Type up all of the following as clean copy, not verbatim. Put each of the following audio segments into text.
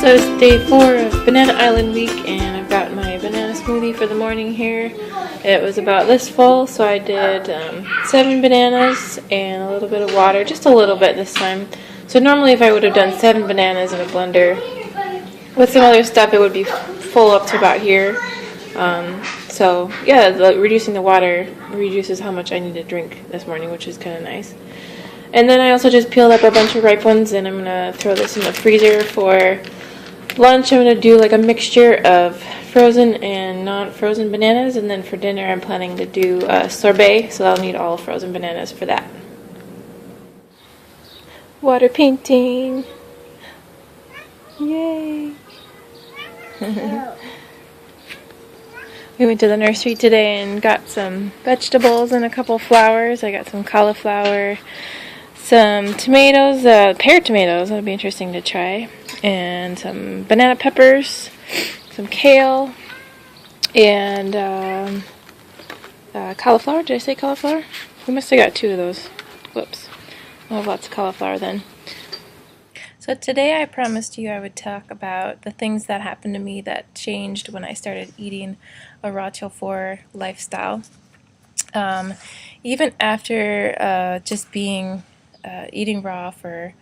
So it's day 4 of Banana Island week, and I've got my banana smoothie for the morning here. It was about this full, so I did 7 bananas and a little bit of water, just a little bit this time. So normally if I would have done 7 bananas in a blender with some other stuff, it would be full up to about here. So yeah, reducing the water reduces how much I need to drink this morning, which is kind of nice. And then I also just peeled up a bunch of ripe ones, and I'm going to throw this in the freezer for lunch. I'm going to do like a mixture of frozen and non-frozen bananas, and then for dinner I'm planning to do sorbet, so I'll need all frozen bananas for that. Water painting! Yay! We went to the nursery today and got some vegetables and a couple flowers. I got some cauliflower, some tomatoes, pear tomatoes, that'll be interesting to try, and some banana peppers, some kale, and cauliflower. Did I say cauliflower? We must have got 2 of those. Whoops. I'll have lots of cauliflower then. So today I promised you I would talk about the things that happened to me that changed when I started eating a raw till 4 lifestyle. Even after just being eating raw for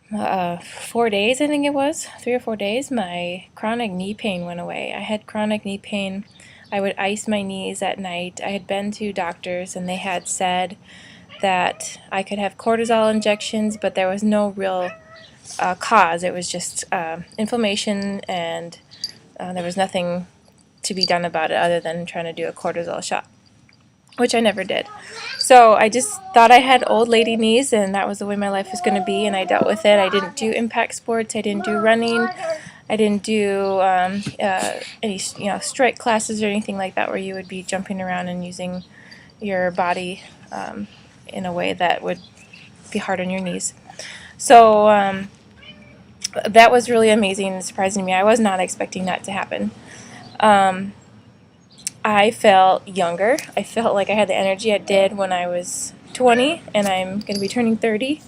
4 days, I think it was, 3 or 4 days, my chronic knee pain went away. I had chronic knee pain. I would ice my knees at night. I had been to doctors and they had said that I could have cortisol injections, but there was no real cause. It was just inflammation, and there was nothing to be done about it other than trying to do a cortisol shot, which I never did. So I just thought I had old lady knees, and that was the way my life was going to be, and I dealt with it. I didn't do impact sports. I didn't do running. I didn't do any strike classes or anything like that where you would be jumping around and using your body in a way that would be hard on your knees. So that was really amazing and surprising to me. I was not expecting that to happen. I felt younger. I felt like I had the energy I did when I was 20, and I'm going to be turning 30.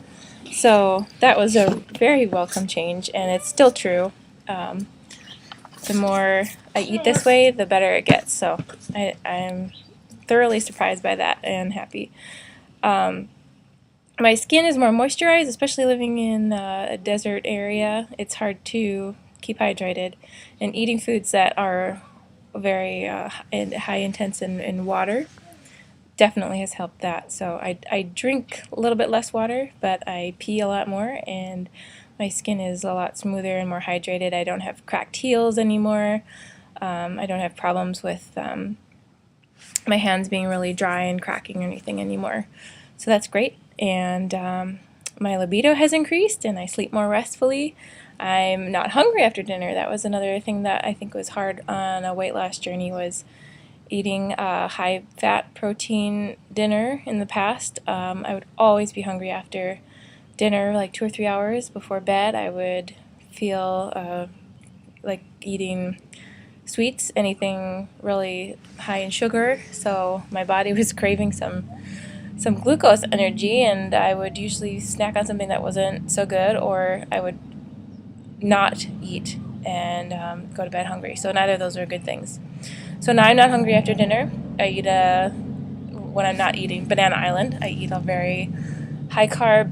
So that was a very welcome change, and it's still true. The more I eat this way, the better it gets. So I'm thoroughly surprised by that and happy. My skin is more moisturized, especially living in a desert area. It's hard to keep hydrated, and eating foods that are very high intense in water definitely has helped that. So I drink a little bit less water, but I pee a lot more, and my skin is a lot smoother and more hydrated. I don't have cracked heels anymore. I don't have problems with my hands being really dry and cracking or anything anymore. So that's great. And my libido has increased, and I sleep more restfully. I'm not hungry after dinner. That was another thing that I think was hard on a weight loss journey, was eating a high-fat protein dinner in the past. I would always be hungry after dinner, like 2 or 3 hours before bed. I would feel like eating sweets, anything really high in sugar. So my body was craving some glucose energy, and I would usually snack on something that wasn't so good, or I would not eat and go to bed hungry. So neither of those are good things. So now I'm not hungry after dinner. I eat when I'm not eating Banana Island, I eat a very high carb,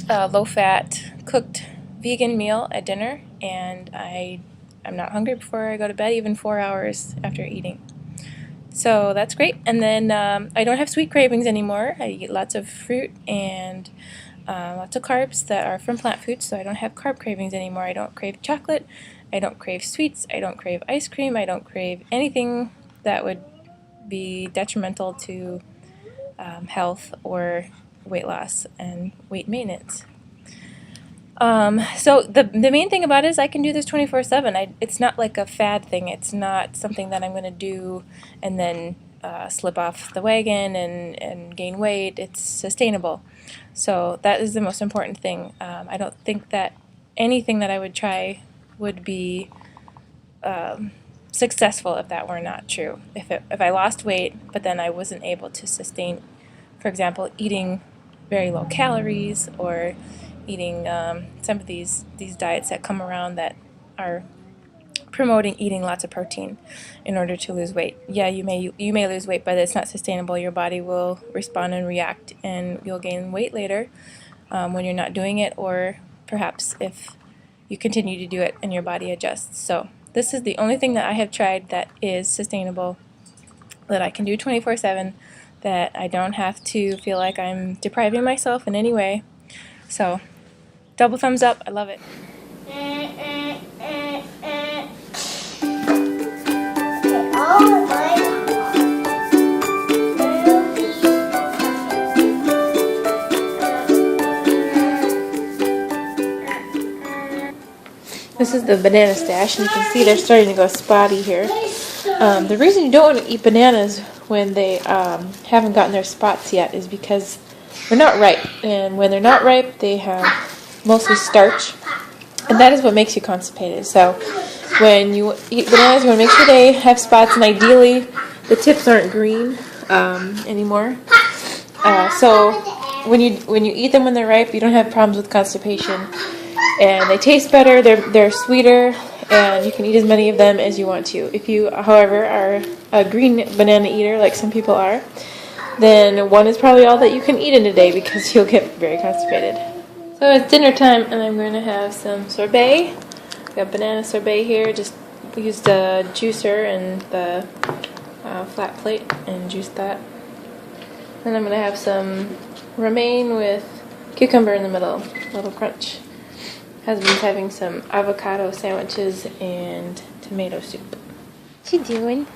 low fat, cooked vegan meal at dinner, and I'm not hungry before I go to bed, even 4 hours after eating. So that's great. And then I don't have sweet cravings anymore. I eat lots of fruit and lots of carbs that are from plant foods, so I don't have carb cravings anymore. I don't crave chocolate. I don't crave sweets. I don't crave ice cream. I don't crave anything that would be detrimental to health or weight loss and weight maintenance. So the main thing about it is I can do this 24/7. It's not like a fad thing. It's not something that I'm going to do and then slip off the wagon and gain weight. It's sustainable. So that is the most important thing. I don't think that anything that I would try would be successful if that were not true. If I lost weight, but then I wasn't able to sustain, for example, eating very low calories or eating some of these diets that come around that are promoting eating lots of protein in order to lose weight. Yeah, you may lose weight, but it's not sustainable. Your body will respond and react, and you'll gain weight later when you're not doing it, or perhaps if you continue to do it and your body adjusts. So this is the only thing that I have tried that is sustainable, that I can do 24/7, that I don't have to feel like I'm depriving myself in any way. So double thumbs up. I love it. This is the banana stash, and you can see they're starting to go spotty here. The reason you don't want to eat bananas when they haven't gotten their spots yet is because they're not ripe. And when they're not ripe, they have mostly starch, and that is what makes you constipated. So when you eat bananas, you want to make sure they have spots, and ideally the tips aren't green anymore. So when you eat them when they're ripe, you don't have problems with constipation. And they taste better, they're sweeter, and you can eat as many of them as you want to. If you, however, are a green banana eater, like some people are, then one is probably all that you can eat in a day because you'll get very constipated. So it's dinner time, and I'm going to have some sorbet. I've got banana sorbet here. Just used a juicer and the flat plate and juiced that. Then I'm going to have some romaine with cucumber in the middle, a little crunch. Husband's having some avocado sandwiches and tomato soup. What you doing?